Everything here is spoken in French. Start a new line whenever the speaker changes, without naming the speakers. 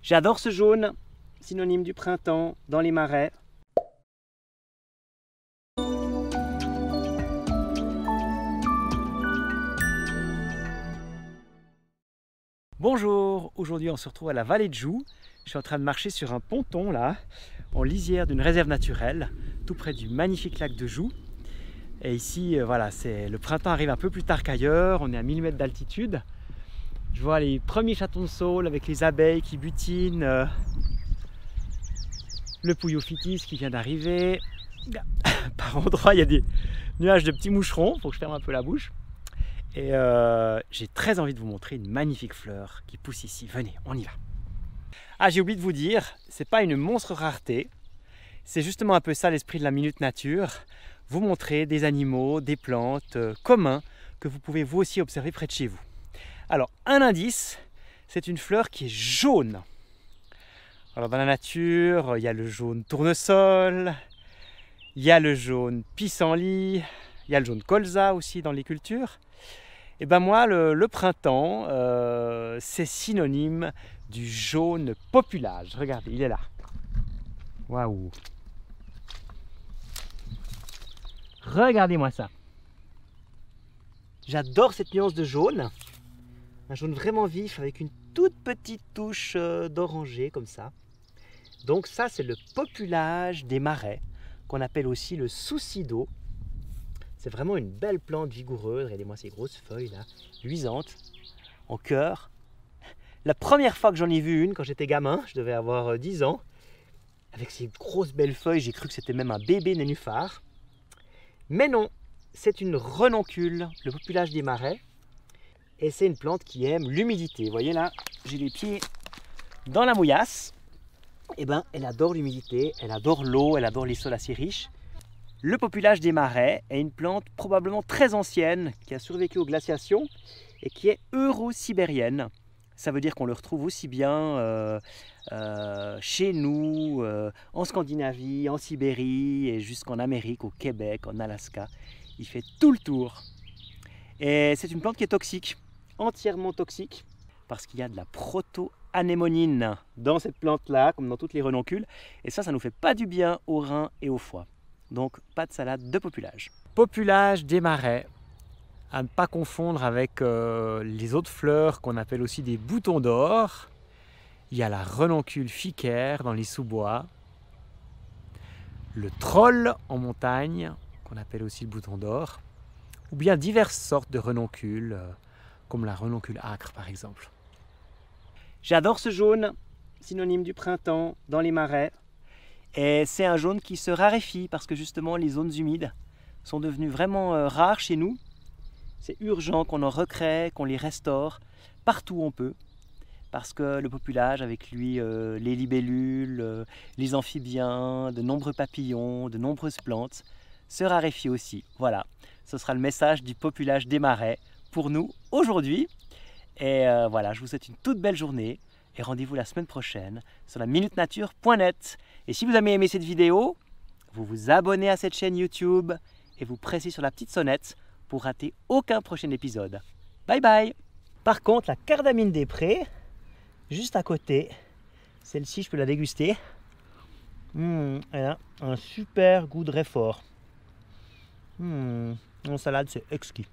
J'adore ce jaune, synonyme du printemps dans les marais. Bonjour, aujourd'hui on se retrouve à la vallée de Joux. Je suis en train de marcher sur un ponton là, en lisière d'une réserve naturelle, tout près du magnifique lac de Joux. Et ici, voilà, le printemps arrive un peu plus tard qu'ailleurs, on est à 1000 mètres d'altitude. Je vois les premiers chatons de saule avec les abeilles qui butinent, le Pouillophytis qui vient d'arriver. Par endroits, il y a des nuages de petits moucherons, il faut que je ferme un peu la bouche. Et j'ai très envie de vous montrer une magnifique fleur qui pousse ici. Venez, on y va. Ah, j'ai oublié de vous dire, c'est pas une monstre rareté. C'est justement un peu ça l'esprit de la Minute Nature. Vous montrer des animaux, des plantes communs que vous pouvez vous aussi observer près de chez vous. Alors, un indice, c'est une fleur qui est jaune. Alors dans la nature, il y a le jaune tournesol, il y a le jaune pissenlit, il y a le jaune colza aussi dans les cultures. Et ben moi, le printemps, c'est synonyme du jaune populage. Regardez, il est là. Waouh! Regardez-moi ça. J'adore cette nuance de jaune. Un jaune vraiment vif avec une toute petite touche d'orangé comme ça. Donc ça, c'est le populage des marais, qu'on appelle aussi le souci d'eau. C'est vraiment une belle plante vigoureuse. Regardez-moi ces grosses feuilles là, luisantes, en cœur. La première fois que j'en ai vu une, quand j'étais gamin, je devais avoir 10 ans, avec ces grosses belles feuilles, j'ai cru que c'était même un bébé nénuphar. Mais non, c'est une renoncule, le populage des marais. Et c'est une plante qui aime l'humidité. Vous voyez là, j'ai les pieds dans la mouillasse. Et ben, elle adore l'humidité, elle adore l'eau, elle adore les sols assez riches. Le populage des marais est une plante probablement très ancienne qui a survécu aux glaciations et qui est euro-sibérienne. Ça veut dire qu'on le retrouve aussi bien chez nous, en Scandinavie, en Sibérie et jusqu'en Amérique, au Québec, en Alaska. Il fait tout le tour. Et c'est une plante qui est toxique, entièrement toxique, parce qu'il y a de la proto-anémonine dans cette plante-là, comme dans toutes les renoncules. Et ça nous fait pas du bien aux reins et au foie. Donc pas de salade de populage. Populage des marais, à ne pas confondre avec les autres fleurs qu'on appelle aussi des boutons d'or. Il y a la renoncule ficaire dans les sous-bois, le troll en montagne, qu'on appelle aussi le bouton d'or, ou bien diverses sortes de renoncules, comme la renoncule âcre par exemple. J'adore ce jaune, synonyme du printemps dans les marais. Et c'est un jaune qui se raréfie parce que justement les zones humides sont devenues vraiment rares chez nous. C'est urgent qu'on en recrée, qu'on les restaure partout où on peut. Parce que le populage, avec lui, les libellules, les amphibiens, de nombreux papillons, de nombreuses plantes, se raréfient aussi. Voilà, ce sera le message du populage des marais pour nous aujourd'hui. Et voilà, je vous souhaite une toute belle journée. Et rendez-vous la semaine prochaine sur la minutenature.net. Et si vous avez aimé cette vidéo, vous vous abonnez à cette chaîne YouTube et vous pressez sur la petite sonnette pour rater aucun prochain épisode. Bye bye! Par contre, la cardamine des prés, juste à côté, celle-ci je peux la déguster. Elle a un super goût de réfort. En salade, c'est exquis.